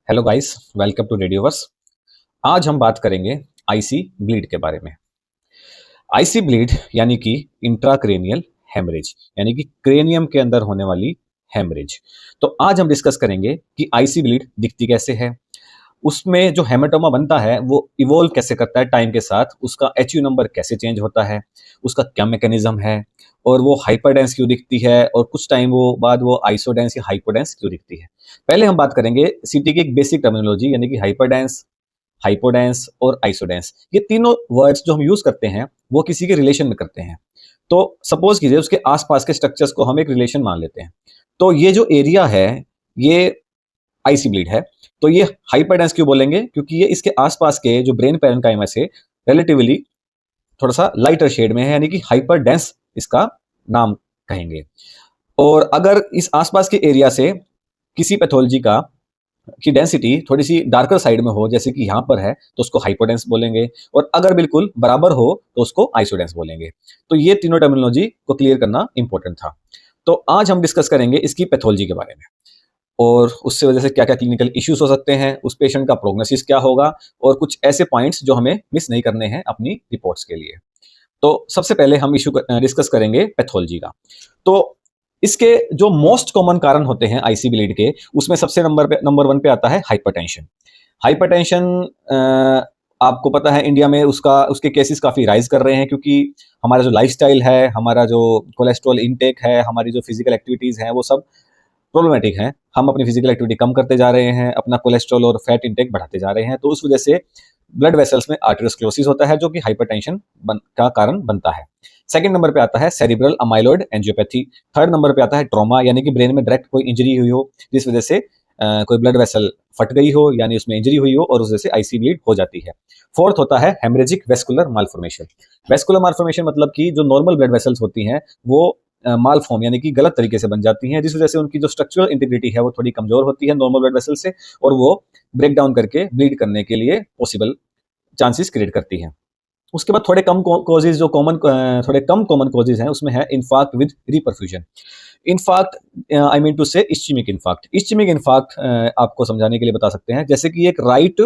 Hello guys, welcome to Radioverse. आज हम बात करेंगे आईसी ब्लीड के बारे में। आईसी ब्लीड यानी कि इंट्राक्रेनियल हेमरेज, यानी कि क्रेनियम के अंदर होने वाली हेमरेज। तो आज हम डिस्कस करेंगे कि आईसी ब्लीड दिखती कैसे है, उसमें जो हेमेटोमा बनता है वो इवोल्व कैसे करता है टाइम के साथ, उसका एचयू नंबर कैसे चेंज होता है, उसका क्या मैकेनिज्म है, और वो हाइपरडेंस क्यों दिखती है, और कुछ टाइम वो बाद वो आइसोडेंस या हाइपोडेंस क्यों दिखती है। पहले हम बात करेंगे सीटी की एक बेसिक टर्मिनोलॉजी, यानी कि हाइपरडेंस, हाइपोडेंस और आइसोडेंस। ये तीनों वर्ड्स जो हम यूज करते हैं वो किसी के रिलेशन में करते हैं। तो सपोज कीजिए उसके आसपास के स्ट्रक्चर्स को हम एक रिलेशन मान लेते हैं। तो ये जो एरिया है ये आईसी ब्लीड है। तो ये हाइपरडेंस क्यों बोलेंगे, क्योंकि ये इसके आसपास के जो ब्रेन पैरेन्काइमा से रिलेटिवली थोड़ा सा लाइटर शेड में है, यानी कि हाइपरडेंस इसका नाम कहेंगे। और अगर इस आसपास के एरिया से किसी पैथोलॉजी का की डेंसिटी थोड़ी सी डार्कर साइड में हो, जैसे कि यहाँ पर है, तो उसको हाइपोडेंस बोलेंगे, और अगर बिल्कुल बराबर हो तो उसको आइसोडेंस बोलेंगे। तो ये तीनों टर्मिनोलॉजी को क्लियर करना इंपॉर्टेंट था। तो आज हम डिस्कस करेंगे इसकी पैथोलॉजी के बारे में, और उससे वजह से क्या क्या क्लिनिकल इश्यूज हो सकते हैं, उस पेशेंट का प्रोग्नोसिस क्या होगा, और कुछ ऐसे पॉइंट्स जो हमें मिस नहीं करने हैं अपनी रिपोर्ट्स के लिए। तो सबसे पहले हम इशू डिस्कस करेंगे पैथोलॉजी का। तो इसके जो मोस्ट कॉमन कारण होते हैं आईसी ब्लीड के, उसमें सबसे नंबर वन पे आता है हाइपरटेंशन। हाइपरटेंशन आपको पता है इंडिया में उसके केसेस काफ़ी राइज कर रहे हैं, क्योंकि हमारा जो लाइफस्टाइल है, हमारा जो कोलेस्ट्रॉल इनटेक है, हमारी जो फिजिकल एक्टिविटीज़ हैं, वो सब प्रॉब्लमेटिक हैं। हम अपनी फिजिकल एक्टिविटी कम करते जा रहे हैं, अपना कोलेस्ट्रॉल और फैट इंटेक बढ़ाते जा रहे हैं, तो उस वजह से ब्लड वेसल्स में आर्टेरियोस्क्लेरोसिस होता है, जो कि हाइपरटेंशन का कारण बनता है। सेकंड नंबर पे आता है cerebral amyloid angiopathy. Third number पे आता है ट्रॉमा, यानी कि ब्रेन में डायरेक्ट कोई इंजरी हुई हो, जिस वजह से कोई ब्लड वेसल फट गई हो, यानी उसमें इंजरी हुई हो, और उस वजह से आईसी ब्लीड हो जाती है। फोर्थ होता है haemorrhagic vascular malformation. Vascular malformation मतलब कि जो नॉर्मल ब्लड वेसल्स होती हैं वो माल फॉर्म, यानी कि गलत तरीके से बन जाती हैं, जिस वजह से उनकी जो स्ट्रक्चरल इंटीग्रिटी है वो थोड़ी कमजोर होती है नॉर्मल ब्लड वेसल से, और वो ब्रेक डाउन करके ब्लीड करने के लिए पॉसिबल चांसेस क्रिएट करती हैं। उसके बाद थोड़े कम कॉजेज, जो थोड़े कम कॉमन कॉजेज हैं, उसमें है infarct with reperfusion. Infarct I mean to say ischemic infarct. Ischemic infarct आपको समझाने के लिए बता सकते हैं, जैसे कि एक राइट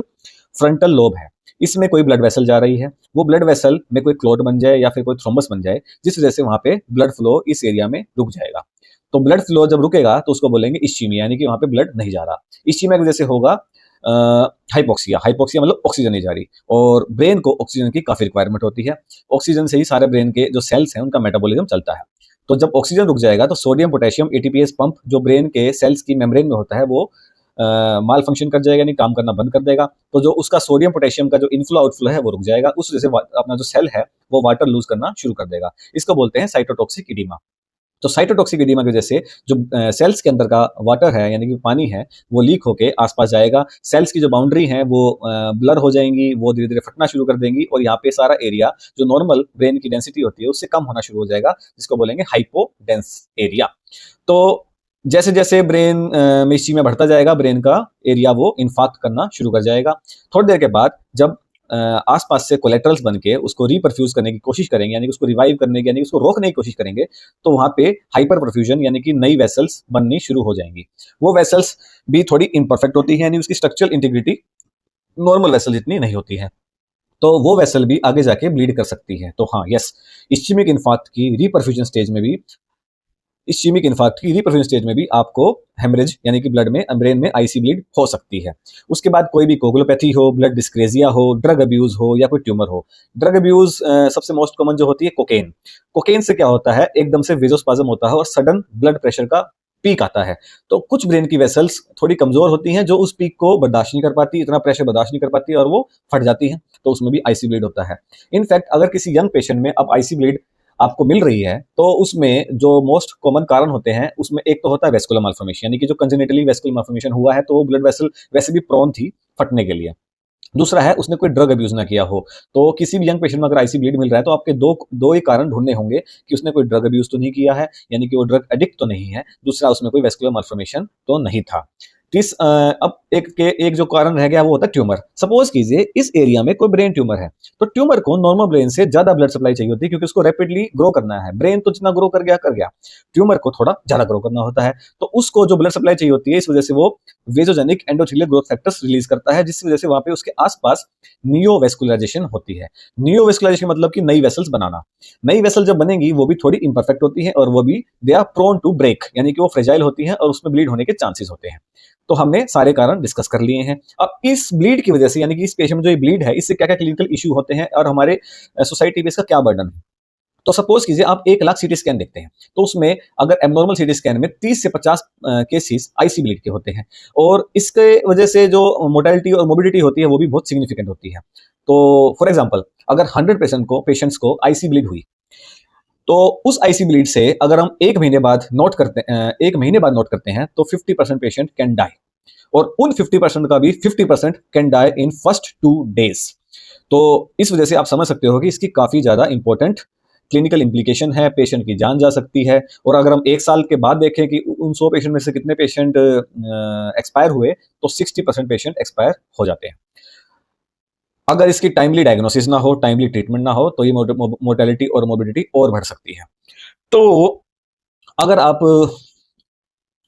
फ्रंटल लोब है, इसमें कोई ब्लड वेसल जा रही है, वो ब्लड वेसल में कोई क्लॉट बन जाए या फिर कोई थ्रोम्बस बन जाए, जिस वजह से वहां पे ब्लड फ्लो इस एरिया में रुक जाएगा। तो ब्लड फ्लो जब रुकेगा तो उसको बोलेंगे इस्चीमिया, यानी कि वहां पे ब्लड नहीं जा रहा। इस्चीमिया की वजह से होगा हाइपोक्सिया। हाइपोक्सिया मतलब ऑक्सीजन नहीं जा रही, और ब्रेन को ऑक्सीजन की काफी रिक्वायरमेंट होती है। ऑक्सीजन से ही सारे ब्रेन के जो सेल्स हैं उनका मेटाबॉलिज्म चलता है। तो जब ऑक्सीजन रुक जाएगा तो सोडियम पोटेशियम एटीपीएस पंप जो ब्रेन के सेल्स की मेम्ब्रेन में होता है वो माल फंक्शन कर जाएगा, यानी काम करना बंद कर देगा। तो जो उसका सोडियम पोटेशियम का जो इनफ्लो आउटफ्लो है वो रुक जाएगा, उस वजह से अपना जो सेल है वो वाटर लूज करना शुरू कर देगा। इसको बोलते हैं साइटोटॉक्सिक इडीमा। तो साइटोटॉक्सिक एडिमा की वजह से जो सेल्स के अंदर का वाटर है, यानी कि पानी है, वो लीक होके आसपास जाएगा। सेल्स की जो बाउंड्री है वो ब्लर हो जाएंगी, वो धीरे धीरे फटना शुरू कर देंगी, और यहाँ पे सारा एरिया जो नॉर्मल ब्रेन की डेंसिटी होती है उससे कम होना शुरू हो जाएगा, जिसको बोलेंगे हाइपोडेंस एरिया। तो जैसे जैसे ब्रेन में इस चीज में बढ़ता जाएगा, ब्रेन का एरिया वो इन्फाक्ट करना शुरू कर जाएगा। थोड़ी देर के बाद जब आसपास से कोलेटरल्स बन के उसको रीपरफ्यूज करने की कोशिश करेंगे, यानी कि उसको रिवाइव करने की, यानी कि उसको रोकने की कोशिश करेंगे, तो वहां पे हाइपर परफ्यूजन यानी कि नई वेसल्स बननी शुरू हो जाएंगी। वो वेसल्स भी थोड़ी इम्परफेक्ट होती है, यानी उसकी स्ट्रक्चरल इंटीग्रिटी नॉर्मल वेसल जितनी नहीं होती है, तो वो वेसल भी आगे जाके ब्लीड कर सकती है। तो हाँ, यस, इस्चेमिक इन्फार्क्ट की रिपरफ्यूजन स्टेज में भी, इस्चेमिक इन्फार्क्ट की रिपरफ्यूजन स्टेज में भी आपको हेमरेज यानी कि ब्लड में ब्रेन में आईसी ब्लीड हो सकती है। उसके बाद कोई भी कोगुलोपैथी हो, ब्लड डिस्क्रेजिया हो, ड्रग अब्यूज हो, या कोई ट्यूमर हो। ड्रग अब्यूज सबसे मोस्ट कॉमन जो होती है कोकेन। कोकेन से क्या होता है, एकदम से वेजोस्पाज्म होता है और सडन ब्लड प्रेशर का पीक आता है। तो कुछ ब्रेन की वेसल्स थोड़ी कमजोर होती हैं जो उस पीक को बर्दाश्त नहीं कर पाती, इतना प्रेशर बर्दाश्त नहीं कर पाती, और वो फट जाती हैं, तो उसमें भी आईसी ब्लीड होता है। इनफैक्ट अगर किसी यंग पेशेंट में अब आईसी ब्लीड आपको मिल रही है, तो उसमें जो मोस्ट कॉमन कारण होते हैं उसमें एक तो होता है वेस्कुलर माल्फॉर्मेशन, यानी कि जो कंजेनिटली वेस्कुलर माल्फॉर्मेशन हुआ है, तो वो ब्लड वेसल वैसे भी प्रोन थी फटने के लिए। दूसरा है उसने कोई ड्रग अब्यूज ना किया हो। तो किसी भी यंग पेशेंट में अगर आईसी ब्लीड मिल रहा है तो आपके दो दो ही कारण ढूंढने होंगे कि उसने कोई ड्रग अब्यूज तो नहीं किया है, यानी कि वो ड्रग एडिक्ट तो नहीं है, दूसरा उसमें कोई वेस्कुलर माल्फॉर्मेशन तो नहीं था। अब एक जो कारण रह गया वो होता है ट्यूमर। सपोज कीजिए इस एरिया में कोई ब्रेन ट्यूमर है, तो ट्यूमर को नॉर्मल ब्रेन से ज्यादा ब्लड सप्लाई चाहिए होती है, क्योंकि उसको रैपिडली ग्रो करना है। ब्रेन तो जितना ग्रो कर गया, ट्यूमर को थोड़ा ज्यादा ग्रो करना होता है, तो उसको जो ब्लड सप्लाई चाहिए होती है, इस वजह से वो vasogenic endothelial growth factors release करता है, जिसकी वजह से वहां पे उसके आसपास नियोवेस्कुलराइजेशन होती है। नियोवेस्कुलराइजेशन मतलब कि नई वेसल्स बनाना। नई वेसल जब बनेंगी वो भी थोड़ी इम्परफेक्ट होती है और वो भी they are prone to break, यानी कि वो फ्रेजाइल होती है और उसमें ब्लीड होने के चांसेस होते हैं। तो हमने सारे कारण डिस्कस कर लिए हैं। अब इस ब्लीड की वजह से, यानी कि इस पेशेंट में जो ये ब्लीड है, इससे क्या क्या क्लिनिकल इश्यू होते हैं और हमारे सोसाइटी में इसका क्या बर्डन है। तो सपोज कीजिए आप 1 लाख सीटी स्कैन देखते हैं, तो उसमें अगर एबनॉर्मल सीटी स्कैन में 30 से 50 केसेस आईसी ब्लीड के होते हैं, और इसके वजह से जो मोर्टेलिटी और मोबिलिटी होती है वो भी बहुत सिग्निफिकेंट होती है। तो फॉर एग्जांपल, अगर 100 पेशेंट्स को आईसी ब्लीड हुई, तो उस आईसी ब्लीड से अगर हम 1 महीने बाद नोट करते 1 महीने बाद नोट करते हैं, तो 50% पेशेंट कैन डाई, और उन 50% का भी 50% can die in first 2 days. तो इस वजह से आप समझ सकते हो कि इसकी काफी ज्यादा इंपॉर्टेंट क्लिनिकल इंप्लीकेशन है, पेशेंट की जान जा सकती है। और अगर हम 1 साल के बाद देखें कि उन 100 पेशेंट में से कितने पेशेंट एक्सपायर हुए, तो 60% पेशेंट एक्सपायर हो जाते हैं। अगर इसकी टाइमली डायग्नोसिस ना हो, टाइमली ट्रीटमेंट ना हो, तो ये मोर्टेलिटी और मोर्बिडिटी और बढ़ सकती है। तो अगर आप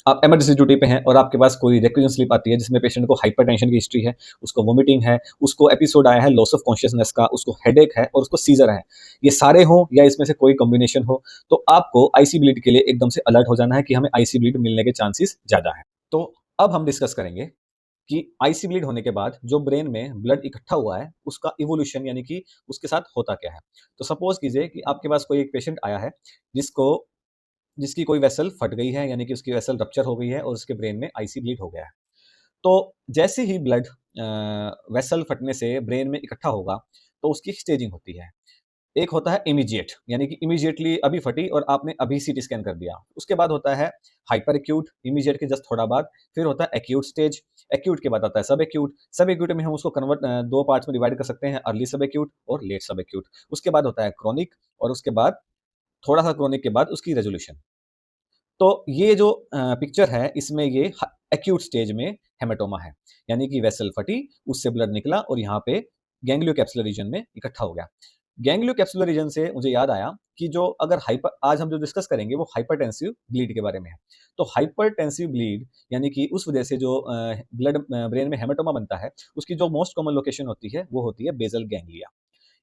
इमरजेंसी ड्यूटी पे हैं और आपके पास कोई रिक्वेजन स्लिप आती है जिसमें पेशेंट को हाइपरटेंशन की हिस्ट्री है, उसको वोमिटिंग है, उसको एपिसोड आया है लॉस ऑफ कॉन्शियसनेस का, उसको हेडेक है और उसको सीजर है, ये सारे हों या इसमें से कोई कॉम्बिनेशन हो, तो आपको आईसी ब्लीड के लिए एकदम से अलर्ट हो जाना है कि हमें आईसी ब्लीड मिलने के चांसेस ज़्यादा है। तो अब हम डिस्कस करेंगे कि आईसी ब्लीड होने के बाद जो ब्रेन में ब्लड इकट्ठा हुआ है, उसका इवोल्यूशन, यानी कि उसके साथ होता क्या है। तो सपोज कीजिए कि आपके पास कोई एक पेशेंट आया है जिसको जिसकी कोई वेसल फट गई है, यानी कि उसकी वेसल रप्चर हो गई है और उसके ब्रेन में आईसी ब्लीड हो गया है। तो जैसे ही ब्लड वेसल फटने से ब्रेन में इकट्ठा होगा, तो उसकी स्टेजिंग होती है। एक होता है इमीडिएट, यानी कि इमीडिएटली अभी फटी और आपने अभी सीटी स्कैन कर दिया। उसके बाद होता है हाइपर एक्यूट, इमीडिएट के जस्ट थोड़ा बाद। फिर होता है एक्यूट स्टेज, एक्यूट के बाद आता है सब एक्यूट। सब एक्यूट में हम उसको कन्वर्ट 2 पार्ट्स में डिवाइड कर सकते हैं, अर्ली सब एक्यूट और लेट सब एक्यूट। उसके बाद होता है क्रॉनिक, और उसके बाद थोड़ा सा क्रॉनिक के बाद उसकी रेजोल्यूशन। तो ये जो पिक्चर है, इसमें ये एक्यूट स्टेज में हेमेटोमा है, यानी कि वेसल फटी, उससे ब्लड निकला और यहाँ पे गैंग्लियो कैप्सुलर रीजन में इकट्ठा हो गया। गैंग्लियो कैप्सुलर रीजन से मुझे याद आया कि जो अगर हाइपर आज हम जो डिस्कस करेंगे वो हाइपरटेंसिव ब्लीड के बारे में है। तो हाइपरटेंसिव ब्लीड यानी कि उस वजह से जो ब्लड ब्रेन में हेमेटोमा बनता है, उसकी जो मोस्ट कॉमन लोकेशन होती है वो होती है बेसल गैंग्लिया।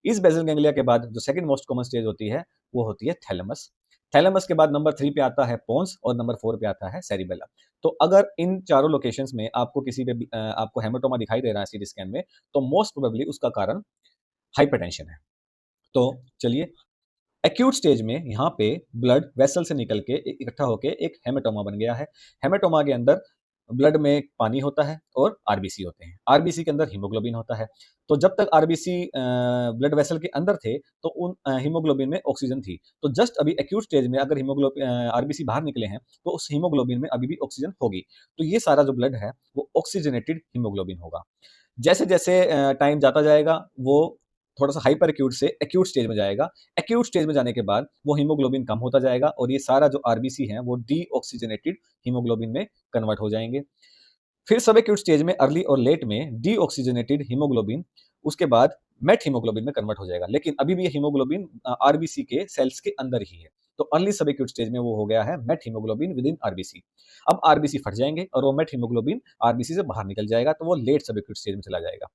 इस बेसल गैंग्लिया के बाद जो सेकंड मोस्ट कॉमन स्टेज होती है वो होती है थैलेमस। थैलेमस के बाद नंबर 3 पे आता है पोन्स और नंबर 4 पे आता है सेरिबेलम। तो अगर इन चारों लोकेशंस में आपको किसी पे आपको हेमेटोमा दिखाई दे रहा है सीटी स्कैन में, तो मोस्ट प्रोबेबली उसका कारण हाइपरटेंशन है। तो चलिए, एक्यूट स्टेज में यहाँ पे ब्लड वेसल से निकल के इकट्ठा होके एक हेमेटोमा बन गया है। हेमेटोमा के अंदर ब्लड में पानी होता है और आरबीसी होते हैं। आरबीसी के अंदर हीमोग्लोबिन होता है। तो जब तक आरबीसी ब्लड वेसल के अंदर थे, तो उन हीमोग्लोबिन में ऑक्सीजन थी। तो जस्ट अभी एक्यूट स्टेज में अगर हीमोग्लोबिन आरबीसी बाहर निकले हैं, तो उस हीमोग्लोबिन में अभी भी ऑक्सीजन होगी। तो ये सारा जो ब्लड है वो ऑक्सीजनेटेड हीमोग्लोबिन होगा। जैसे जैसे टाइम जाता जाएगा, वो थोड़ा सा हाइपर एक्यूट से एक्यूट स्टेज में जाएगा। एक्यूट स्टेज में जाने के बाद वो हीमोग्लोबिन कम होता जाएगा और ये सारा जो आरबीसी है वो डीऑक्सीजनेटेड हीमोग्लोबिन में कन्वर्ट हो जाएंगे। फिर सब एक्यूट स्टेज में अर्ली और लेट में डीऑक्सीजनेटेड हीमोग्लोबिन उसके बाद मेट हीमोग्लोबिन में कन्वर्ट हो जाएगा, लेकिन अभी भी ये हीमोग्लोबिन आरबीसी के सेल्स के अंदर ही है। तो अर्ली सब एक्यूट स्टेज में वो हो गया है methemoglobin within RBC. अब आरबीसी फट जाएंगे और वो मेट हीमोग्लोबिन आरबीसी से बाहर निकल जाएगा, तो वो लेट सब एक्यूट स्टेज में चला जाएगा।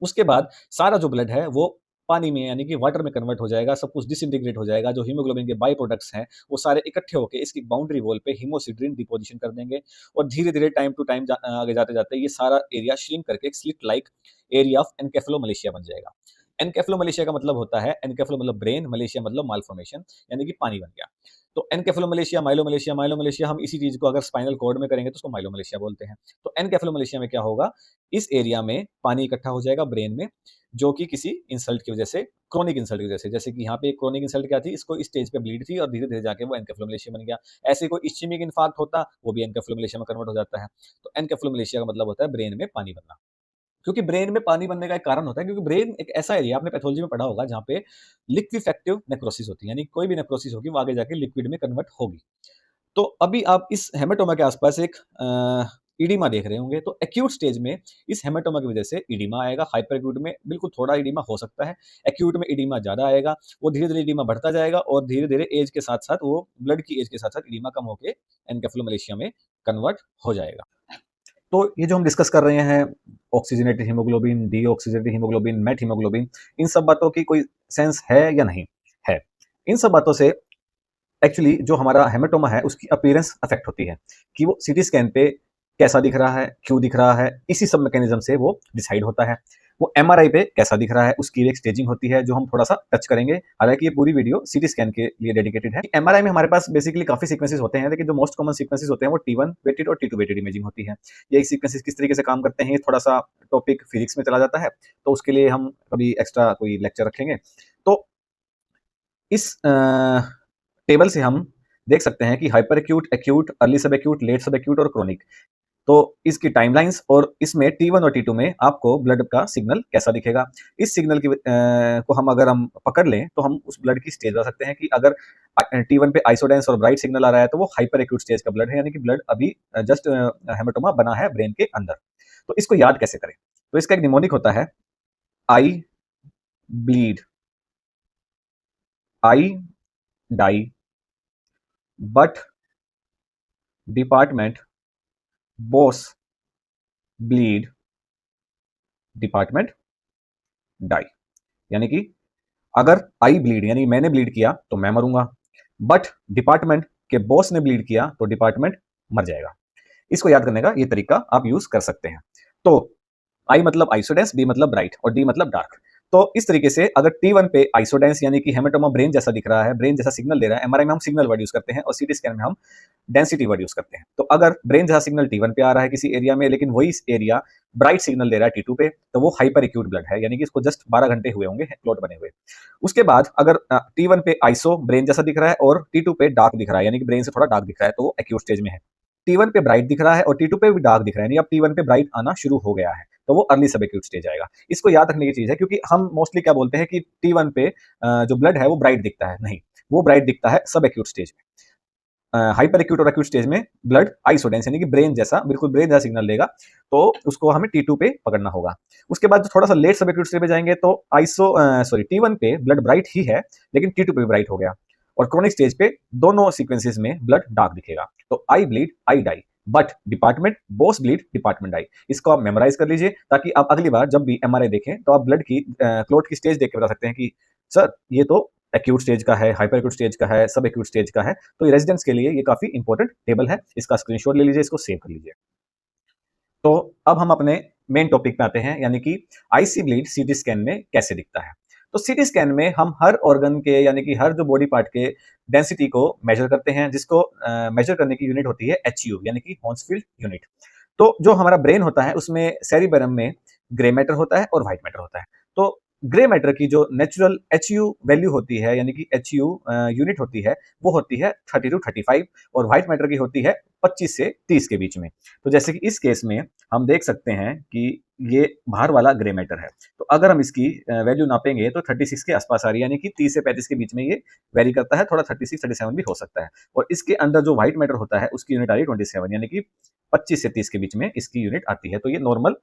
उसके बाद सारा जो ब्लड है वो पानी में, यानी कि वाटर में कन्वर्ट हो जाएगा, सब कुछ डिसइंटीग्रेट हो जाएगा। जो हीमोग्लोबिन के बाई प्रोडक्ट्स हैं वो सारे इकट्ठे होकर इसकी बाउंड्री वॉल पे हीमोसिड्रिन डिपोजिशन कर देंगे, और धीरे धीरे टाइम टू टाइम आगे जाते जाते ये सारा एरिया श्रिंक करके एक स्लिट लाइक एरिया ऑफ एनकेफेलोमलेशिया बन जाएगा। एनकेफेलोमलेशिया का मतलब होता है, एनकेफेलो मतलब ब्रेन, मलेशिया मतलब मालफॉर्मेशन, यानी कि पानी बन गया। तो एनकेफेलोमलेशिया, माइलोमलेशिया, माइलोमलेशिया, हम इसी चीज को अगर स्पाइनल कॉर्ड में करेंगे तो उसको माइलोमलेशिया बोलते हैं। तो एनकेफेलोमलेशिया में क्या होगा, इस एरिया में पानी इकट्ठा हो जाएगा ब्रेन में, जो कि किसी इंसल्ट की वजह से, क्रोनिक इंसल्ट की वजह से, जैसे कि यहाँ पे एक क्रोनिक इंसल्ट क्या थी, इसको इस स्टेज पे ब्लीड थी और धीरे धीरे जाके वो एनकेफेलोमलेशिया बन गया। ऐसे कोई इस्चेमिक इन्फार्क्ट होता, वो भी एनकेफेलोमलेशिया में कन्वर्ट हो जाता है। तो एनकेफेलोमलेशिया का मतलब होता है ब्रेन में पानी बनना। क्योंकि ब्रेन में पानी बनने का एक कारण होता है, क्योंकि ब्रेन एक ऐसा एरिया, आपने पैथोलॉजी में पढ़ा होगा, जहाँ पे लिक्विफेक्टिव नेक्रोसिस होती है, यानी कोई भी नेक्रोसिस होगी वो आगे जाके लिक्विड में कन्वर्ट होगी। तो अभी आप इस हेमेटोमा के आसपास एक इडीमा देख रहे होंगे। तो एक्यूट स्टेज में इस हेमेटोमा की वजह से इडीमा आएगा, हाइपर एक्यूट में बिल्कुल थोड़ा इडीमा हो सकता है, एक्यूट में इडीमा ज़्यादा आएगा। वो धीरे धीरे इडीमा बढ़ता जाएगा और धीरे धीरे एज के साथ साथ, वो ब्लड की एज के साथ साथ इडीमा कम होकर एनकेफेलोमलेशिया में कन्वर्ट हो जाएगा। तो ये जो हम डिस्कस कर रहे हैं, oxygenated haemoglobin, deoxygenated haemoglobin, met haemoglobin, इन सब बातों की कोई सेंस है या नहीं है? इन सब बातों से एक्चुअली जो हमारा हेमेटोमा है उसकी अपीयरेंस अफेक्ट होती है कि वो सीटी स्कैन पे कैसा दिख रहा है, क्यों दिख रहा है, इसी सब मैकेनिज्म से वो डिसाइड होता है। वो एमआरआई पे कैसा दिख रहा है उसकी एक स्टेजिंग होती है जो हम थोड़ा सा टच करेंगे। हालांकि ये पूरी वीडियो सीटी स्कैन के लिए डेडिकेटेड है। एमआरआई में हमारे पास बेसिकली काफी सीक्वेंसेस होते हैं, लेकिन जो मोस्ट कॉमन सीक्वेंसेस होते हैं वो T1 वेटेड और T2 वेटेड इमेजिंग होती है। ये सीक्वेंसेस किस तरीके से काम करते हैं, ये थोड़ा सा टॉपिक फिजिक्स में चला जाता है, तो उसके लिए हम कभी एक्स्ट्रा कोई लेक्चर रखेंगे। तो इस टेबल से हम देख सकते हैं कि हाइपर एक्यूट, एक्यूट, अर्ली सब एक्यूट, लेट सब एक्यूट और क्रोनिक, तो इसकी टाइमलाइंस और इसमें T1 और T2 में आपको ब्लड का सिग्नल कैसा दिखेगा। इस सिग्नल की को हम पकड़ लें तो हम उस ब्लड की स्टेज बता सकते हैं कि अगर T1 पे आइसोडेंस और ब्राइट सिग्नल आ रहा है तो वो हाइपर एक्यूट स्टेज का ब्लड है, यानी कि ब्लड अभी जस्ट हेमेटोमा बना है ब्रेन के अंदर। तो इसको याद कैसे करें? तो इसका एक निमोनिक होता है I bleed, I die, but department boss bleed, department die. यानी कि अगर आई ब्लीड यानी मैंने ब्लीड किया तो मैं मरूंगा, बट डिपार्टमेंट के बॉस ने ब्लीड किया तो डिपार्टमेंट मर जाएगा। इसको याद करने का ये तरीका आप यूज कर सकते हैं। तो आई मतलब आइसोडेंस, बी मतलब ब्राइट और डी मतलब डार्क। तो इस तरीके से अगर T1 पे आइसोडेंस यानी कि हेमेटोमा ब्रेन जैसा दिख रहा है, ब्रेन जैसा सिग्नल दे रहा है, एमआरआई में हम सिग्नल वर्ड यूज करते हैं और सीटी स्कैन में हम डेंसिटी वर्ड यूज करते हैं। तो अगर ब्रेन जैसा सिग्नल T1 पे आ रहा है किसी एरिया में, लेकिन वही एरिया ब्राइट सिग्नल दे रहा है T2 पे, तो वो हाइपर एक्यूट ब्लड है, यानी कि इसको जस्ट 12 घंटे हुए होंगे क्लॉट बने हुए। उसके बाद अगर T1 पे आइसो ब्रेन जैसा दिख रहा है और T2 पे डार्क दिख रहा है, यानी कि ब्रेन से थोड़ा डार्क दिख रहा है, तो वो एक्यूट स्टेज में है। T1 पे ब्राइट दिख रहा है और T2 पे भी डार्क दिख रहा है, यानी अब T1 पे ब्राइट आना शुरू हो गया है, तो वो अर्ली सब एक्यूट स्टेज आएगा। इसको याद रखने की चीज है, क्योंकि हम मोस्टली क्या बोलते हैं कि T1 पे जो ब्लड है वो ब्राइट दिखता है, नहीं, वो ब्राइट दिखता है सब एक्यूट स्टेज में। हाइपर एक्यूट और एक्यूट स्टेज में ब्लड आइसोडेंस यानी कि ब्रेन जैसा, बिल्कुल ब्रेन जैसा सिग्नल देगा, तो उसको हमें T2 पे पकड़ना होगा। उसके बाद थोड़ा सा लेट सब एक्यूट स्टेज पे जाएंगे तो T1 पे ब्लड ब्राइट ही है, लेकिन T2 पे ब्राइट हो गया, और क्रोनिक स्टेज पे दोनों सीक्वेंसेस में ब्लड डार्क दिखेगा। तो I bleed, I die, but department boss bleed, department die. इसको आप मेमोराइज कर लीजिए, ताकि आप अगली बार जब भी एमआरआई देखें तो आप ब्लड की क्लोट की स्टेज देख के बता सकते हैं कि सर ये तो एक्यूट स्टेज का है, हाइपर एक्यूट स्टेज का है, सब एक्यूट स्टेज का है। तो ये रेजिडेंट्स के लिए ये काफी इंपॉर्टेंट टेबल है, इसका स्क्रीनशॉट ले लीजिए, इसको सेव कर लीजिए। तो अब हम अपने मेन टॉपिक पे आते हैं, यानी कि आईसी ब्लीड सीटी स्कैन में कैसे दिखता है। तो सीटी स्कैन में हम हर ऑर्गन के यानी कि हर जो बॉडी पार्ट के डेंसिटी को मेजर करते हैं, जिसको मेजर करने की यूनिट होती है HU यानी कि हॉन्सफील्ड यूनिट। तो जो हमारा ब्रेन होता है उसमें सेरिबेरम में ग्रे मैटर होता है और व्हाइट मैटर होता है। तो ग्रे मैटर की जो नेचुरल HU वैल्यू होती है यानी कि HU यूनिट होती है, वो होती है 30 to 35, और व्हाइट मैटर की होती है 25 से 30 के बीच में। तो जैसे कि इस केस में हम देख सकते हैं कि ये बाहर वाला ग्रे मैटर है, तो अगर हम इसकी वैल्यू नापेंगे तो 36 के आसपास आ रही है, यानी कि 30 से 35 के बीच में ये वेरी करता है, थोड़ा 36 37 भी हो सकता है। और इसके अंदर जो व्हाइट मैटर होता है उसकी यूनिट आ रही है 27, यानी कि 25 से 30 के बीच में इसकी यूनिट आती है। तो ये नॉर्मल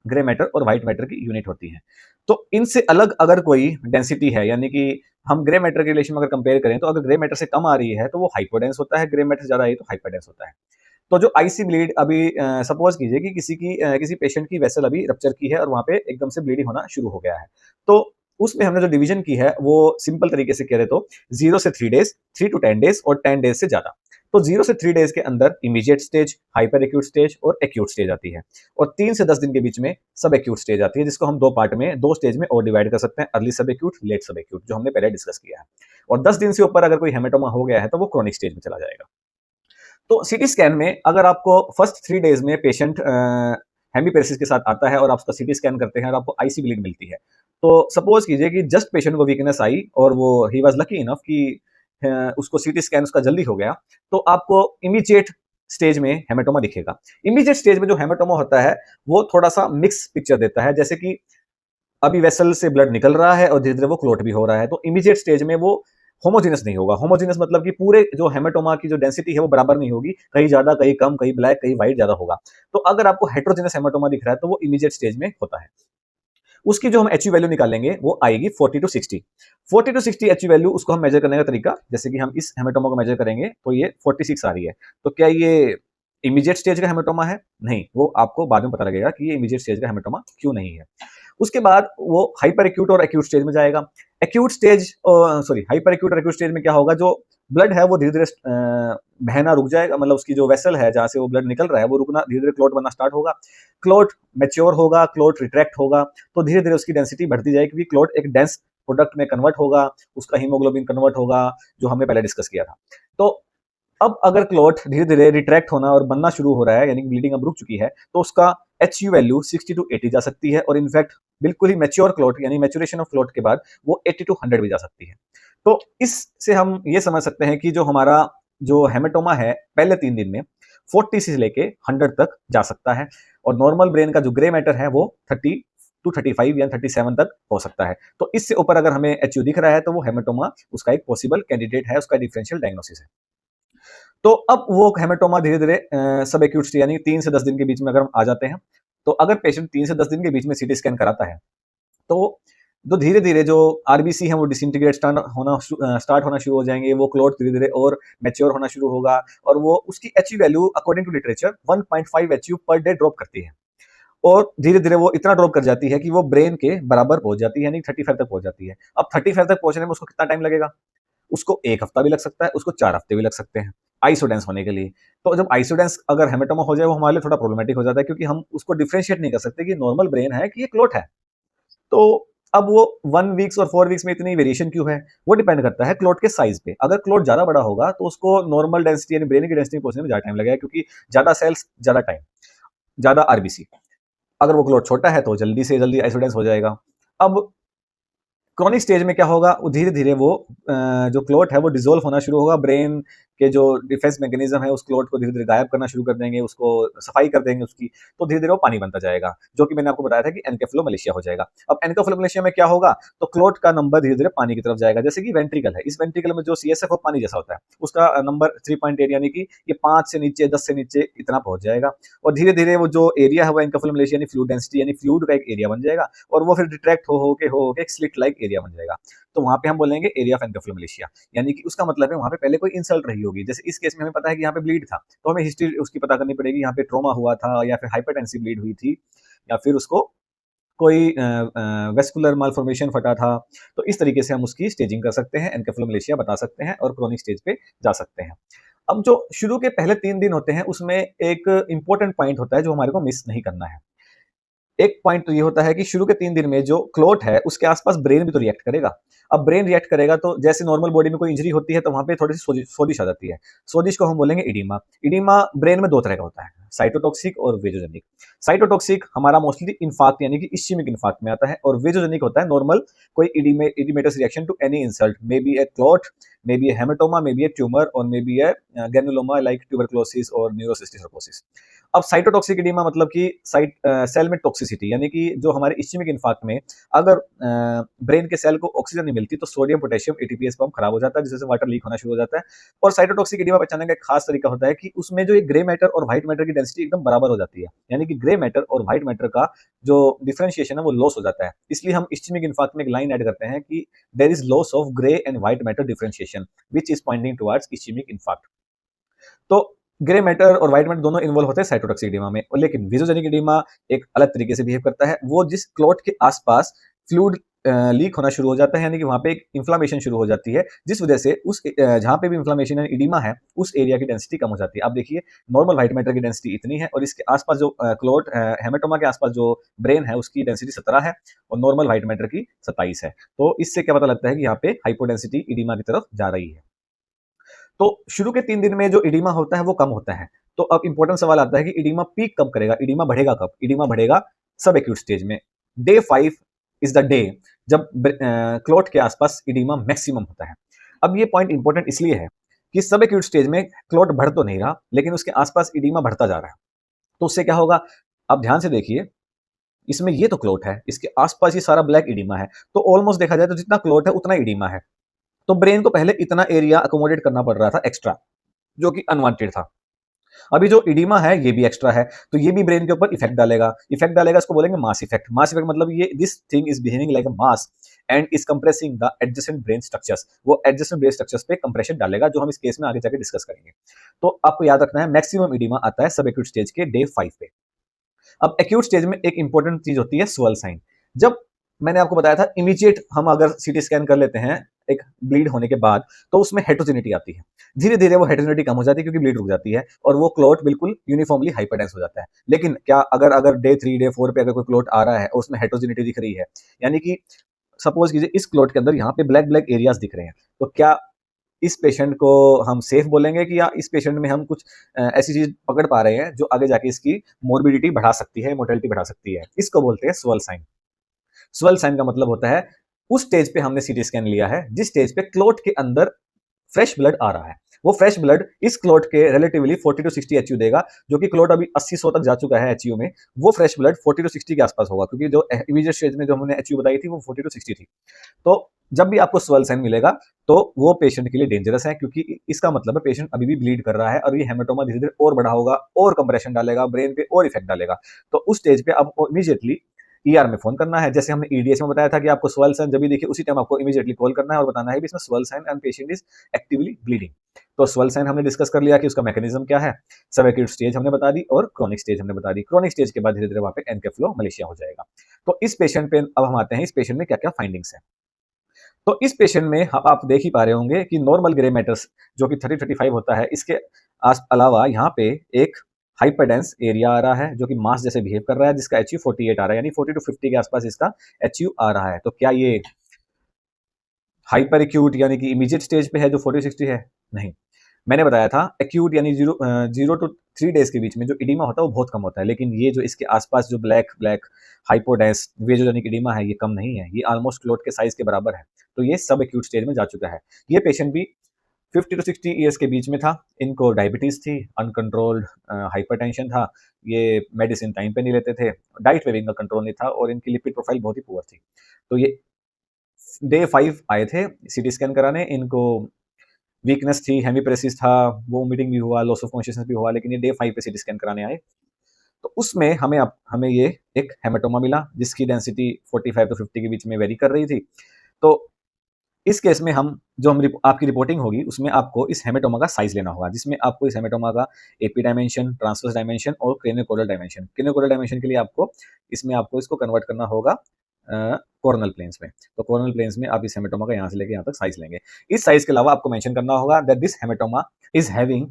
ग्रे मैटर और व्हाइट मैटर की यूनिट होती है। तो इनसे अलग अगर कोई डेंसिटी है, यानी कि हम ग्रे मैटर के रिलेशन में अगर कंपेयर करें, तो अगर ग्रे मैटर से कम आ रही है तो वो हाइपोडेंस होता है, ग्रे मैटर ज्यादा आई तो हाइपरडेंस होता है। तो जो आईसी ब्लीड अभी सपोज कीजिए कि किसी पेशेंट की वेसल अभी रप्चर की है और वहां पे एकदम से ब्लीडिंग होना शुरू हो गया है, तो उसमें हमने जो डिवीजन की है वो सिंपल तरीके से कह रहे तो 0 से 3 डेज, 3 to 10 डेज और 10 डेज से ज्यादा। तो 0 से 3 डेज के अंदर immediate stage, hyper acute stage और एक्यूट स्टेज आती है, और 3 से 10 दिन के बीच में सब एक्यूट स्टेज आती है, जिसको हम दो स्टेज में और डिवाइड कर सकते हैं, अर्ली सब एक्यूट, लेट सब एक्यूट, जो हमने पहले डिस्कस किया है। और 10 दिन से ऊपर अगर कोई हेमेटोमा हो गया है तो वो क्रोनिक स्टेज में चला जाएगा। तो सीटी स्कैन में अगर आपको फर्स्ट 3 डेज में पेशेंट हेमीपेरेसिस के साथ आता है और आप उसका सीटी स्कैन करते हैं और आपको आईसी ब्लीड मिलती है, तो सपोज कीजिए कि जस्ट पेशेंट को वीकनेस आई और वो ही वाज लकी इनफ कि उसको सीटी स्कैन उसका जल्दी हो गया, तो आपको इमीडिएट स्टेज में हेमेटोमा दिखेगा। इमीडिएट स्टेज में जो हेमेटोमा होता है वो थोड़ा सा मिक्स पिक्चर देता है, जैसे कि अभी वेसल से ब्लड निकल रहा है और धीरे धीरे वो क्लोट भी हो रहा है। तो इमीडिएट स्टेज में वो होमोजेनस नहीं होगा। होमोजेनस मतलब कि पूरे जो हेमेटोमा की जो डेंसिटी है वो बराबर नहीं होगी, कहीं ज्यादा, कहीं कम, कहीं ब्लैक, कहीं व्हाइट ज्यादा होगा। तो अगर आपको हेट्रोजेनस हेमेटोमा दिख रहा है तो वो इमीडिएट स्टेज में होता है। उसकी जो हम एचयू वैल्यू निकालेंगे वो आएगी 40 to 60। 40 to 60 एचयू वैल्यू, उसको हम मेजर करने का तरीका, जैसे कि हम इस हेमेटोमा को मेजर करेंगे तो ये 46 आ रही है, तो क्या ये इमीडिएट स्टेज का हेमेटोमा है? नहीं, वो आपको बाद में पता लगेगा कि ये इमीडिएट स्टेज का हेमेटोमा क्यों नहीं है। उसके बाद वो हाइपर एक्यूट और एक्यूट स्टेज में जाएगा। Acute stage sorry hyper acute और एक्यूट स्टेज में क्या होगा, जो ब्लड है वो धीरे-धीरे बहना रुक जाएगा, मतलब उसकी जो वेसल है जहाँ से वो ब्लड निकल रहा है वो रुकना, धीरे-धीरे क्लॉट बनना स्टार्ट होगा। क्लॉट मैच्योर होगा, क्लॉट रिट्रैक्ट होगा, तो धीरे-धीरे उसकी डेंसिटी बढ़ती जाएगी क्योंकि क्लॉट एक डेंस प्रोडक्ट में कन्वर्ट होगा, उसका हीमोग्लोबिन कन्वर्ट होगा, जो हमने पहले डिस्कस किया था। तो अब अगर क्लॉट धीरे-धीरे रिट्रैक्ट होना और बनना शुरू हो रहा है, यानी कि ब्लीडिंग अब रुक चुकी है, तो उसका एचयू वैल्यू 60 टू 80 जा सकती है, और इनफैक्ट बिल्कुल ही मैच्योर क्लॉट यानी मैच्योरेशन ऑफ क्लॉट के बाद वो 80 टू 100 भी जा सकती है। तो इससे हम ये समझ सकते हैं कि जो हमारा जो हेमेटोमा है पहले 3 दिन में 40 से लेके 100 तक जा सकता है, और नॉर्मल ब्रेन का जो ग्रे मैटर है वो 30 टू 35 या 37 तक हो सकता है। तो इससे ऊपर अगर हमें एचयू दिख रहा है तो वो हेमेटोमा उसका एक पॉसिबल कैंडिडेट है, उसका डिफरेंशियल डायग्नोसिस है। तो अब वो हेमेटोमा धीरे-धीरे सब एक्यूट स्टेज यानी 3 से 10 दिन के बीच में अगर हम आ जाते हैं, तो अगर पेशेंट 3 से 10 दिन के बीच में सीटी स्कैन कराता है, तो धीरे-धीरे जो आरबीसी है वो डिसइंटीग्रेट स्टार्ट होना शुरू हो जाएँगे, वो क्लॉट धीरे-धीरे और मैच्योर होना शुरू होगा, और वो उसकी HU value according to literature 1.5 HU per day drop करती है। और धीरे-धीरे वो इतना ड्रॉप कर जाती है कि वो ब्रेन के बराबर पहुँच जाती है, यानी 35 तक पहुँच जाती है। अब 35 तक पहुँचने में उसको कितना टाइम लगेगा? उसको 1 हफ्ता भी लग सकता है, उसको 4 हफ्ते भी लग सकते हैं, आइसोडेंस होने के लिए। तो जब आइसोडेंस अगर हेमेटोमा हो जाए, वो हमारे लिए थोड़ा प्रॉब्लमैटिक हो जाता है, क्योंकि हम उसको डिफरेंशिएट नहीं कर सकते कि नॉर्मल ब्रेन है कि ये क्लॉट है। तो अब वो 1 वीक्स और 4 वीक्स में इतनी वेरिएशन क्यों है? वो डिपेंड करता है क्लॉट के साइज़ पे। अगर क्लॉट ज़्यादा बड़ा होगा, तो उसको नॉर्मल डेंसिटी यानी ब्रेन की डेंसिटी पहुँचने में ज़्यादा टाइम लगेगा, क्योंकि ज़्यादा सेल्स, ज़्यादा टाइम, ज़्यादा आरबीसी। अगर वो क्लॉट छोटा है, तो जल्दी से जल्दी आइसोडेंस हो जाएगा। अब क्रॉनिक स्टेज में क्या होगा, वो धीरे-धीरे वो जो क्लॉट है वो डिसॉल्व होना शुरू होगा, ब्रेन के जो डिफेंस मैकेनिज्म है उस क्लॉट को धीरे-धीरे गायब करना शुरू कर देंगे, उसको सफाई कर देंगे उसकी, तो धीरे-धीरे वो पानी बनता जाएगा, जो कि मैंने आपको बताया था कि एन्केफेलोमैलेशिया हो जाएगा। अब एन्केफेलोमैलेशिया में क्या होगा, तो क्लॉट का नंबर धीरे-धीरे पानी की तरफ जाएगा, जैसे कि वेंट्रिकल है, इस वेंट्रिकल में जो सीएसएफ वो पानी जैसा होता है, उसका नंबर 3.8 यानी कि ये 5 से नीचे, 10 से नीचे इतना पहुँच जाएगा, और धीरे-धीरे वो जो एरिया है वो एन्केफेलोमैलेशिया यानी फ्लूइड डेंसिटी यानी फ्लूइड का एक एरिया बन जाएगा, और वो फिर रिट्रैक्ट हो के एक स्लिट लाइक एरिया बन जाएगा। तो वहाँ पे हम बोलेंगे एरिया ऑफ एन्केफेलोमैलेशिया, यानी कि उसका मतलब है वहाँ पे पहले कोई इंसल्ट रही होगी। जैसे इस केस में हमें पता है कि यहाँ पे ब्लीड था, तो हमें हिस्ट्री उसकी पता करनी पड़ेगी, यहाँ पे ट्रॉमा हुआ था या फिर हाइपरटेंसिव ब्लीड हुई थी, या फिर उसको कोई वेस्कुलर मालफॉर्मेशन फटा था। तो इस तरीके से हम उसकी स्टेजिंग कर सकते हैं, एन्केफेलोमैलेशिया बता सकते हैं और क्रोनिक स्टेज पे जा सकते हैं। अब जो शुरू के पहले 3 दिन होते हैं उसमें एक इम्पोर्टेंट पॉइंट होता है जो हमारे को मिस नहीं करना है। एक पॉइंट तो ये होता है कि शुरू के 3 दिन में जो क्लॉट है उसके आसपास ब्रेन भी तो रिएक्ट करेगा। अब ब्रेन रिएक्ट करेगा तो जैसे नॉर्मल बॉडी में कोई इंजरी होती है तो वहाँ पे थोड़ी-सी सोजिश आ जाती है। सोजिश को हम बोलेंगे एडिमा। एडिमा ब्रेन में 2 तरह का होता है, साइटोटॉक्सिक और वेजोजेनिक। साइटोटॉक्सिक हमारा मोस्टली इन्फार्क्ट यानी कि इस्केमिक इन्फार्क्ट में आता है, और वेजोजेनिक होता है नॉर्मल कोई oedematous reaction to any insult, may be a clot, may be a haematoma, may be a tumour, और may be a granuloma like tuberculosis और न्यूरोसिस्टिक सर्कोसिस। अब साइटोटॉक्सिक एडिमा मतलब कि सेल में टॉक्सिसिटी, यानी कि जो हमारे इस्केमिक इन्फार्क्ट में अगर ब्रेन के सेल को ऑक्सीजन नहीं मिलती तो सोडियम पोटेशियम एटीपीएस पंप खराब हो जाता है, जिससे वाटर लीक होना शुरू हो जाता है। और साइटोटॉक्सिक एडिमा पहचानने का एक खास तरीका होता है कि उसमें जो ग्रे मैटर और व्हाइट मैटर की डेंसिटी एकदम बराबर हो जाती है, यानी कि ग्रे मैटर और व्हाइट मैटर का जो डिफरेंशिएशन है वो लॉस हो जाता है। इसलिए हम इस्केमिक इन्फार्क्ट में एक लाइन ऐड करते हैं कि there is loss of grey and white matter differentiation which is pointing towards ischemic infarct. तो ग्रे मैटर और व्हाइट मैटर दोनों इन्वॉल्व होते हैं साइटोटॉक्सिक एडिमा में, और लेकिन विजोजेनिक एडिमा एक अलग तरीके से बिहेव करता है। वो जिस क्लॉट के आसपास फ्लूइड लीक होना शुरू हो जाता है, यानी कि वहाँ पे एक इन्फ्लेमेशन शुरू हो जाती है, जिस वजह से उस जहाँ पे भी इन्फ्लेमेशन यानी एडिमा है उस एरिया की डेंसिटी कम हो जाती है। आप देखिए नॉर्मल व्हाइट मैटर की डेंसिटी इतनी है, और इसके आसपास जो क्लॉट हेमेटोमा के आसपास जो ब्रेन है उसकी डेंसिटी 17 है, और नॉर्मल व्हाइट मैटर की 27 है। तो इससे क्या पता लगता है कि यहाँ पे हाइपोडेंसिटी एडिमा की तरफ जा रही है। तो शुरू के 3 दिन में जो एडिमा होता है वो कम होता है। तो अब इंपॉर्टेंट सवाल आता है कि एडिमा पीक कब करेगा, एडिमा बढ़ेगा कब? एडिमा बढ़ेगा सब एक्यूट स्टेज में। डे 5 इज द डे जब क्लॉट के आसपास एडिमा मैक्सिमम होता है। अब ये पॉइंट इंपॉर्टेंट इसलिए है कि सब एक्यूट स्टेज में क्लॉट बढ़ तो नहीं रहा, लेकिन उसके आसपास एडिमा बढ़ता जा रहा है। तो उससे क्या होगा, आप ध्यान से देखिए, इसमें ये तो क्लॉट है, इसके आसपास ये सारा ब्लैक एडिमा है, तो ऑलमोस्ट देखा जाए तो जितना क्लॉट है उतना एडिमा है। तो ब्रेन को पहले इतना एरिया अकोमोडेट करना पड़ रहा था एक्स्ट्रा, जो कि अनवांटेड था। अभी जो इडिमा है ये भी एक्स्ट्रा है, तो ये भी ब्रेन के ऊपर इफेक्ट डालेगा। इसको बोलेंगे मास इफेक्ट। मास इफेक्ट मतलब ये this thing is behaving like a mass and is compressing the adjacent brain structures, वो एडजेसेंट ब्रेन स्ट्रक्चर्स पे कंप्रेशन डालेगा, जो हम इस केस में आगे जाके डिस्कस करेंगे। तो आपको याद रखना है मैक्सिमम एडिमा आता है सब एक्यूट स्टेज के डे 5 पे। अब एक्यूट स्टेज में एक इंपॉर्टेंट चीज होती है स्वेल साइन। जब मैंने आपको बताया था इमीडिएट हम अगर सीटी स्कैन कर लेते हैं एक ब्लीड होने के बाद, तो उसमें हेट्रोजेनिटी आती है, धीरे धीरे वो हेट्रोजेनिटी कम हो जाती है क्योंकि ब्लीड रुक जाती है और वो क्लॉट बिल्कुल यूनिफॉर्मली हाइपरडेंस हो जाता है। लेकिन क्या अगर अगर डे 3 डे 4 पे अगर कोई क्लॉट आ रहा है और उसमें हेट्रोजेनिटी दिख रही है, यानी कि सपोज कीजिए इस क्लॉट के अंदर यहाँ पे ब्लैक ब्लैक एरियाज दिख रहे हैं, तो क्या इस पेशेंट को हम सेफ बोलेंगे कि या इस पेशेंट में हम कुछ ऐसी चीज पकड़ पा रहे हैं जो आगे जाके इसकी मोर्बिडिटी बढ़ा सकती है, मोर्टेलिटी बढ़ा सकती है? इसको बोलते हैं स्वेल साइन। स्वेल साइन का मतलब होता है उस स्टेज पे हमने सीटी स्कैन लिया है जिस स्टेज पे क्लोट के अंदर फ्रेश ब्लड आ रहा है। वो फ्रेश ब्लड इस क्लोट के रिलेटिवली 40 टू 60 एचयू देगा, जो कि क्लोट अभी 80-100 तक जा चुका है एचयू में। वो फ्रेश ब्लड 40 टू 60 के आसपास होगा, क्योंकि जो इमीडिएट स्टेज में जो हमने एचयू बताई थी वो 40 टू 60 थी। तो जब भी आपको स्वेल साइन मिलेगा तो वो पेशेंट के लिए डेंजरस है, क्योंकि इसका मतलब है पेशेंट अभी भी ब्लीड कर रहा है और ये हेमेटोमा धीरे धीरे और बड़ा होगा और कंप्रेशन डालेगा, ब्रेन पे और इफेक्ट डालेगा। तो उस स्टेज पे आपको इमीडिएटली ईआर में फोन करना है। जैसे हमने ईडीएस में बताया था कि आपको स्वेल साइन जब भी देखिए उसी टाइम आपको इमीडिएटली कॉल करना है और बताना है कि इसमें swirl sign and patient is actively bleeding. तो स्वेल साइन हमने डिस्कस कर लिया कि उसका मैकेनिज्म क्या है, सब एक्यूट स्टेज हमने बता दी और क्रॉनिक स्टेज हमने बता दी। क्रॉनिक स्टेज के बाद धीरे धीरे वहां पे एनकेफ्लोमलेशिया हो जाएगा। तो इस पेशेंट पे अब हम आते हैं, इस पेशेंट में क्या क्या फाइंडिंग्स है। तो इस पेशेंट में आप देख ही पा रहे होंगे कि नॉर्मल ग्रे मैटर्स जो कि 30-35 होता है, इसके अलावा यहाँ पे एक हाइपरडेंस एरिया आ रहा है जो कि मास जैसे बिहेव कर रहा है, जिसका एचयू 48 आ रहा है, यानी 40 टू 50 के आसपास इसका एचयू आ रहा है। तो क्या ये हाइपर एक्यूट यानी कि इमीडिएट स्टेज पे है जो 40-60 है? नहीं। मैंने बताया था एक्यूट यानी 0 टू 3 डेज के बीच में जो इडीमा होता है वो बहुत कम होता है, लेकिन ये जो इसके आसपास जो ब्लैक ब्लैक हाइपोडेंस वेजो यानी कि इडीमा है, ये कम नहीं है, ये ऑलमोस्ट क्लोट के साइज के बराबर है। तो ये सब एक्यूट स्टेज में जा चुका है। ये पेशेंट भी 50 टू 60 ईयर्स के बीच में था। इनको डायबिटीज थी, अनकंट्रोल्ड हाइपरटेंशन था, ये मेडिसिन टाइम पे नहीं लेते थे, डाइट में भी इनका कंट्रोल नहीं था और इनकी लिपिड प्रोफाइल बहुत ही पुअर थी। तो ये डे 5 आए थे सीटी स्कैन कराने। इनको वीकनेस थी, हेमीप्रेसिस था, वोमिटिंग भी हुआ, लॉस ऑफ कॉन्शियसनेस भी हुआ, लेकिन ये डे 5 पे सीटी स्कैन कराने आए। तो उसमें हमें ये एक हेमेटोमा मिला जिसकी डेंसिटी 45 टू 50 के बीच में वेरी कर रही थी। तो इस केस में हम जो हम आपकी रिपोर्टिंग होगी उसमें आपको इस हेमेटोमा का साइज लेना होगा, जिसमें आपको इस हेमेटोमा का एपी डायमेंशन, ट्रांसवर्स डायमेंशन और क्रेनियोकोडल डायमेंशन। क्रेनियोकोडल डायमेंशन के लिए आपको इसको कन्वर्ट करना होगा कोरोनल प्लेन्स में। तो कोरोनल प्लेन्स में आप इस हेमेटोमा का यहाँ से लेके यहाँ तक साइज लेंगे। इस साइज के अलावा आपको मेंशन करना होगा that this haematoma is having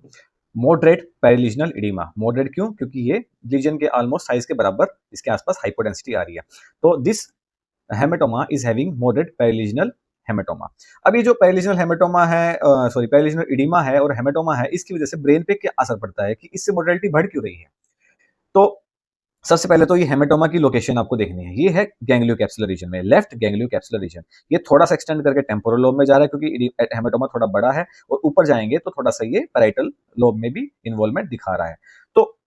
moderate perilesional oedema. Moderate क्यों? क्योंकि ये लीजन के ऑलमोस्ट साइज के बराबर इसके आसपास हाइपोडेंसिटी आ रही है। तो this haematoma is having moderate perilesional haematoma. अब ये जो पेरिलीजनल हेमेटोमा है, पेरिलीजनल एडिमा है और हेमेटोमा है, इसकी वजह से ब्रेन पे क्या असर पड़ता है कि इससे मोर्टेलिटी बढ़ क्यों रही है? तो सबसे पहले तो ये हेमेटोमा की लोकेशन आपको देखनी है। ये है गैंग्लियो कैप्सुलर रीजन में, लेफ्ट गैंग्लियो कैप्सुलर रीजन। ये थोड़ा सा एक्सटेंड करके टेम्पोरल लोब में जा रहा है क्योंकि हेमेटोमा थोड़ा बड़ा है, और ऊपर जाएंगे तो थोड़ा सा ये पैराइटल लोब में भी इन्वॉल्वमेंट दिखा रहा है। तो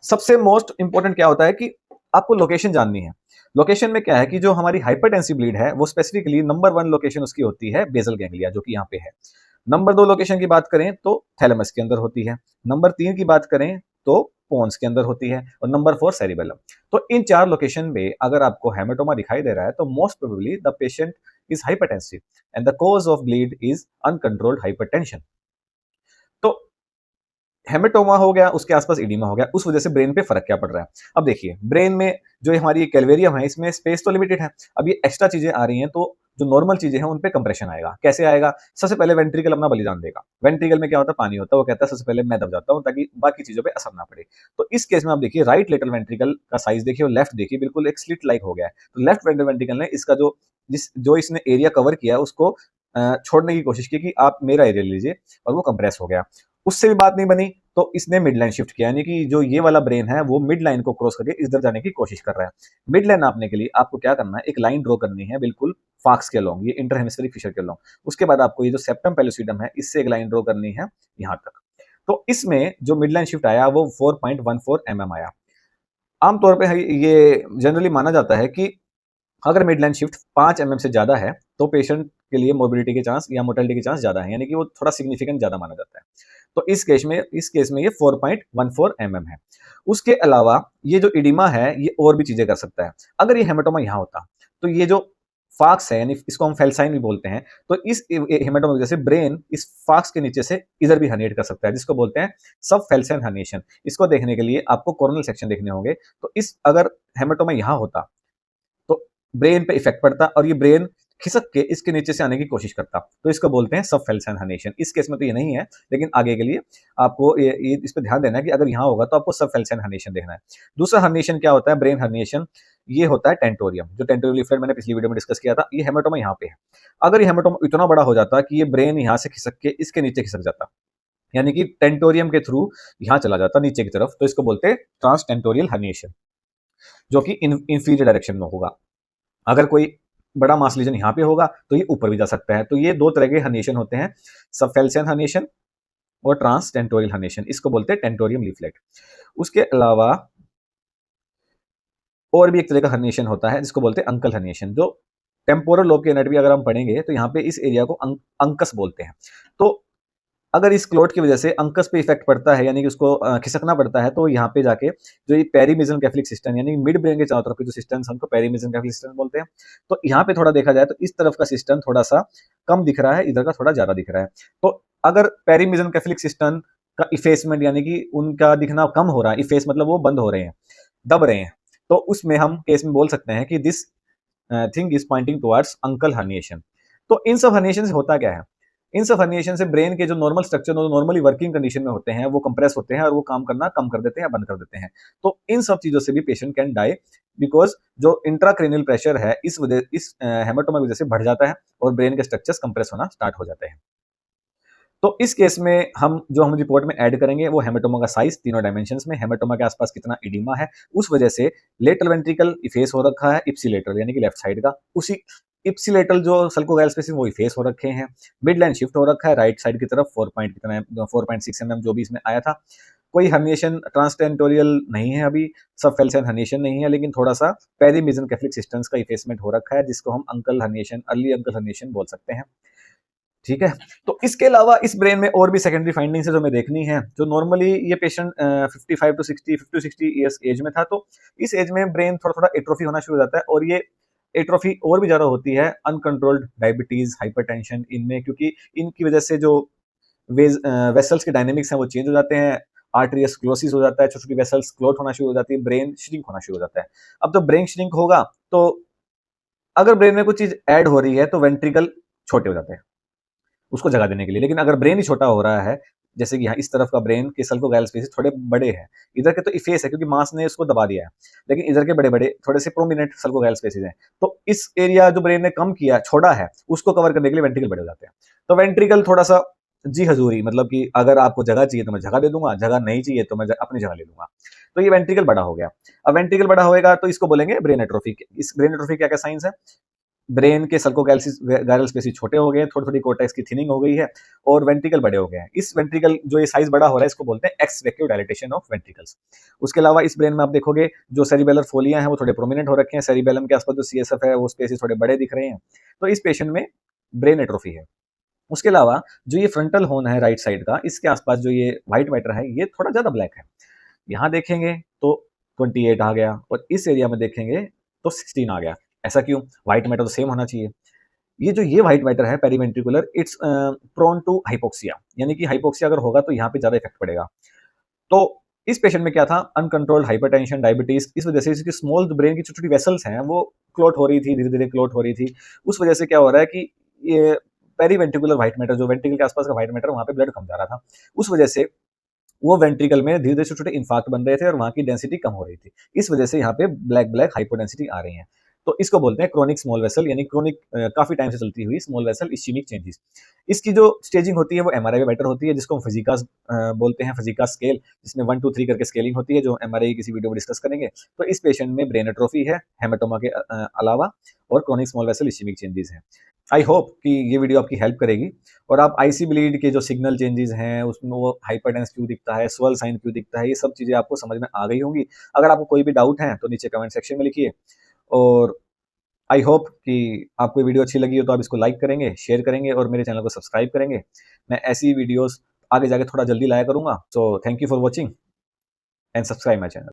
सबसे मोस्ट इंपॉर्टेंट क्या होता है कि आपको लोकेशन जाननी है। लोकेशन में क्या है कि जो हमारी हाइपरटेंसिव ब्लीड है वो स्पेसिफिकली नंबर 1 लोकेशन उसकी होती है बेसल गैंग्लिया, जो कि यहाँ पे है। नंबर 2 लोकेशन की बात करें तो थैलेमस के अंदर होती है। नंबर 3 की बात करें तो पोन्स के अंदर होती है, और नंबर 4 सेरिबेलम। तो इन 4 लोकेशन में अगर आपको हेमेटोमा दिखाई दे रहा है तो most probably the patient is hypertensive and the cause of bleed is uncontrolled hypertension. तो हेमेटोमा हो गया, उसके आसपास इडीमा हो गया, उस वजह से ब्रेन पे फर्क क्या पड़ रहा है? अब देखिए ब्रेन में जो हमारी कैलवेरियम है इसमें स्पेस तो लिमिटेड है। अब ये एक्स्ट्रा चीजें आ रही हैं तो जो नॉर्मल चीजें हैं उन पे कंप्रेशन आएगा। कैसे आएगा? सबसे पहले वेंट्रिकल अपना बलिदान देगा। वेंट्रिकल में क्या होता है? पानी होता है। वो कहता है सबसे पहले मैं दब जाता हूँ ताकि बाकी चीजों पे असर ना पड़े। तो इस केस में आप देखिए राइट लेटरल वेंट्रिकल का साइज देखिए और लेफ्ट देखिए, बिल्कुल एक स्लिट लाइक हो गया है। तो लेफ्ट वेंट्रिकल ने इसका जो इसने एरिया कवर किया उसको छोड़ने की कोशिश की कि आप मेरा एरिया लीजिए, और वो कंप्रेस हो गया। उससे भी बात नहीं बनी तो इसने मिड लाइन शिफ्ट किया, यानी कि जो ये वाला ब्रेन है वो मिड लाइन को क्रॉस करके इधर जाने की कोशिश कर रहा है। मिड लाइन नापने के लिए आपको क्या करना है? एक लाइन ड्रॉ करनी है बिल्कुल फाक्स के लॉन्ग, ये इंटर हेमिस्फेरिक फिशर के लॉन्ग। उसके बाद आपको ये जो सेप्टम पेलोसिडम है इससे एक लाइन ड्रॉ करनी है यहाँ तक। तो इसमें जो मिड लाइन शिफ्ट आया वो 4.14 mm आया। आमतौर पर ये जनरली माना जाता है कि अगर मिड लाइन शिफ्ट 5 mm से ज्यादा है तो पेशेंट के लिए मोबिलिटी के चांस या मोर्टेलिटी के चांस ज्यादा है, यानी कि वो थोड़ा सिग्निफिकेंट ज्यादा माना जाता है। तो इस केस में ये 4.14 mm है। उसके अलावा ये जो इडिमा है ये और भी चीजें कर सकता है। अगर ये हेमेटोमा यहाँ होता तो ये जो फाक्स है, यानी इसको हम फेल्साइन भी बोलते हैं, तो इस हेमेटोमा की वजह से ब्रेन इस फाक्स के नीचे से इधर भी हर्निएट कर सकता है, जिसको बोलते हैं सब फेल्साइन हर्निएशन। इसको देखने के लिए आपको कोरोनल सेक्शन देखने होंगे। तो इस अगर हेमेटोमा यहाँ होता तो ब्रेन पे इफेक्ट पड़ता और ये ब्रेन खिसक के इसके नीचे से आने की कोशिश करता, तो इसको बोलते हैं सब फेल्साइन हर्निएशन। इस केस में तो ये नहीं है, लेकिन आगे के लिए आपको ये इस पे ध्यान देना है कि अगर यहाँ होगा तो आपको सब फेल्साइन हर्निएशन देखना है। दूसरा हर्निएशन क्या होता है, ब्रेन हर्निएशन, ये होता है टेंटोरियम। जो टेंटोरियल लीफलेट मैंने पिछली वीडियो में डिस्कस किया था, ये हेमेटोमा यहाँ पे है। अगर ये हेमेटोमा इतना बड़ा हो जाता कि ये ब्रेन यहाँ से खिसक के इसके नीचे खिसक जाता, यानी कि टेंटोरियम के थ्रू यहाँ चला जाता नीचे की तरफ, तो इसको बोलते हैं ट्रांस टेंटोरियल हर्निएशन, जो कि इंफीरियर डायरेक्शन में होगा। अगर कोई बड़ा मास लीजन यहाँ पे होगा तो ये ऊपर भी जा सकता है। तो ये दो तरह के हर्निएशन होते हैं, सबफेल्सियन हर्निएशन और ट्रांस टेंटोरियल हर्निएशन, इसको बोलते हैं टेंटोरियम लीफलेट। उसके अलावा और भी एक तरह का हर्निएशन होता है जिसको बोलते हैं अंकल हर्निएशन। जो टेम्पोरल लोब के एनाटॉमी अगर हम पढ़ेंगे तो यहाँ पे इस एरिया को अंकस बोलते हैं। तो अगर इस क्लोट की वजह से अंकस पे इफेक्ट पड़ता है, यानी कि उसको खिसकना पड़ता है, तो यहाँ पे जाके जो ये पेरीमेसेनकेफलिक सिस्टम, यानी मिड ब्रेन के चारों तरफ के जो सिस्टम हमको पेरीमेसेनकेफलिक सिस्टम बोलते हैं। तो यहाँ पे थोड़ा देखा जाए तो इस तरफ का सिस्टम थोड़ा सा कम दिख रहा है, इधर का थोड़ा ज्यादा दिख रहा है। तो अगर पेरीमेसेनकेफलिक सिस्टम का इफेसमेंट, यानी कि उनका दिखना कम हो रहा है, इफेस मतलब वो बंद हो रहे हैं, दब रहे हैं, तो उसमें हम केस में बोल सकते हैं कि this thing is pointing towards uncle herniation. तो इन सब हर्निएशन से होता क्या है, इन सब हर्निएशन से ब्रेन के जो normal structure normally working condition में होते हैं वो कंप्रेस होते हैं और वो काम करना कम कर देते हैं या बंद कर देते हैं। तो इन सब चीजों से भी पेशेंट कैन डाई, बिकॉज जो इंट्राक्रेनियल प्रेशर है इस हेमेटोमा की वजह से बढ़ जाता है और ब्रेन के स्ट्रक्चर्स कंप्रेस होना स्टार्ट हो जाते हैं। तो इस केस में हम रिपोर्ट में ऐड करेंगे वो हेमेटोमा का साइज तीनों डायमेंशंस में, हेमेटोमा के आसपास कितना एडिमा है, उस वजह से लेटरल वेंट्रिकल इफेस हो रखा है, इप्सिलेटरल यानी कि लेफ्ट साइड का, उसी इप्सिलेटरल जो सल्कोगाइल स्पेस वो इफेस हो रखे हैं, मिड लाइन शिफ्ट हो रखा है राइट साइड की तरफ 4.6 mm जो भी इसमें आया था। कोई हर्निएशन ट्रांसटेंटोरियल नहीं है अभी, सब फेल्सियन हर्निएशन नहीं है, लेकिन थोड़ा सा पेरीमेसेनकेफलिक सिस्टम्स का इफेसमेंट हो रखा है, जिसको हम uncle herniation, early uncle herniation बोल सकते हैं। ठीक है, तो इसके अलावा इस ब्रेन में और भी सेकेंडरी फाइंडिंग्स है जो हमें देखनी है। जो नॉर्मली ये पेशेंट 55 टू 60 50 60 ईयर्स एज में था, तो इस एज में ब्रेन थोड़ा थोड़ा एट्रोफी होना शुरू हो जाता है, और ये एट्रोफी और भी ज्यादा होती है अनकंट्रोल्ड डायबिटीज, हाइपरटेंशन इनमें, क्योंकि इनकी वजह से जो वेसल्स के डायनेमिक्स हैं वो चेंज हो जाते हैं, आर्टरियस्क्लोसिस हो जाता है, छोटी छोटी वेसल्स क्लोट होना शुरू हो जाती है, ब्रेन श्रिंक होना शुरू हो जाता है। अब जब ब्रेन श्रिंक होगा तो अगर ब्रेन में कुछ चीज ऐड हो रही है तो वेंट्रिकल छोटे हो जाते हैं उसको जगह देने के लिए, लेकिन अगर ब्रेन ही छोटा हो रहा है, जैसे कि यहाँ इस तरफ का ब्रेन के सल्कोगाइल स्पेसेस थोड़े बड़े हैं, इधर के तो इफेस है क्योंकि मास ने उसको दबा दिया है, लेकिन इधर के बड़े बड़े थोड़े से प्रोमिनेंट सल्कोगाइल स्पेसेस हैं, तो इस एरिया जो ब्रेन ने कम किया, छोड़ा है, उसको कवर करने के लिए वेंट्रिकल बड़े हो जाते हैं। तो वेंट्रिकल थोड़ा सा जी हजूरी, मतलब कि अगर आपको जगह चाहिए तो मैं जगह दे दूंगा, जगह नहीं चाहिए तो मैं अपनी जगह ले लूंगा, तो ये वेंट्रिकल बड़ा हो गया। अब वेंट्रिकल बड़ा होएगा तो इसको बोलेंगे ब्रेन एट्रोफी। इस ब्रेन एट्रोफी क्या क्या साइंस है, ब्रेन के सल्कोगाइल स्पेसेस छोटे हो गए, थोड़ी थोड़ी कोर्टेक्स की थिनिंग हो गई है और वेंट्रिकल बड़े हो गए हैं। इस वेंट्रिकल जो ये साइज बड़ा हो रहा है इसको बोलते हैं एक्स वेक्यू डायलेटेशन ऑफ वेंट्रिकल्स। उसके अलावा इस ब्रेन में आप देखोगे जो सेरिबेलर फोलिया हैं वो थोड़े प्रोमिनेंट हो रखे हैं, सेरिबेलम के आसपास जो सीएसएफ है वो स्पेसेस थोड़े बड़े दिख रहे हैं, तो इस पेशेंट में ब्रेन एट्रोफी है। उसके अलावा जो ये फ्रंटल होन है राइट साइड का, इसके आसपास जो ये व्हाइट मैटर है ये थोड़ा ज्यादा ब्लैक है। यहाँ देखेंगे तो 28 आ गया और इस एरिया में देखेंगे तो 16 आ गया। ऐसा क्यों, व्हाइट मैटर तो सेम होना चाहिए। ये व्हाइट मैटर है periventricular, it's prone to hypoxia, यानी कि हाइपोक्सिया अगर होगा तो यहाँ पे ज्यादा इफेक्ट पड़ेगा। तो इस पेशेंट में क्या था, अनकंट्रोल्ड हाइपरटेंशन, डायबिटीज, इस वजह से इसकी स्मॉल ब्रेन की छोटी छोटी वेसल्स हैं वो क्लोट हो रही थी, धीरे धीरे क्लोट हो रही थी। उस वजह से क्या हो रहा है कि ये पेरीवेंट्रिकुलर व्हाइट मैटर, जो वेंट्रिकल के आसपास का व्हाइट मैटर, वहां पे ब्लड कम जा रहा था, उस वजह से वो वेंट्रिकल में धीरे धीरे छोटे छोटे इन्फार्क्ट बन रहे थे और वहां की डेंसिटी कम हो रही थी। इस वजह से यहाँ पे ब्लैक ब्लैक हाइपोडेंसिटी आ रही है। तो इसको बोलते हैं क्रोनिक स्मॉल वेसल, यानी क्रोनिक काफी टाइम से चलती हुई स्मॉल वेसल इश्चेमिक चेंजेस। इसकी जो स्टेजिंग होती है वो एमआरआई में बेटर होती है, जिसको हम फिजिकास बोलते हैं, फिजिकास स्केल, जिसमें 1 2 3 करके स्केलिंग होती है, जो एमआरआई किसी वीडियो में डिस्कस करेंगे। तो इस पेशेंट में ब्रेन एट्रोफी है हेमेटोमा के अलावा, और क्रोनिक स्मॉल वेसल इश्चेमिक चेंजेस हैं। आई होप कि ये वीडियो आपकी हेल्प करेगी और आप आईसी ब्लीड के जो सिग्नल चेंजेस हैं उसमें वो हाइपरटेंस क्यों दिखता है, स्वेल साइन क्यों दिखता है, ये सब चीज़ें आपको समझ में आ गई होंगी। अगर आपको कोई भी डाउट है तो नीचे कमेंट सेक्शन में लिखिए, और आई होप कि आपको वीडियो अच्छी लगी हो तो आप इसको लाइक करेंगे, शेयर करेंगे और मेरे चैनल को सब्सक्राइब करेंगे। मैं ऐसी वीडियोस आगे जाके थोड़ा जल्दी लाया करूंगा। So thank you for watching and subscribe my channel.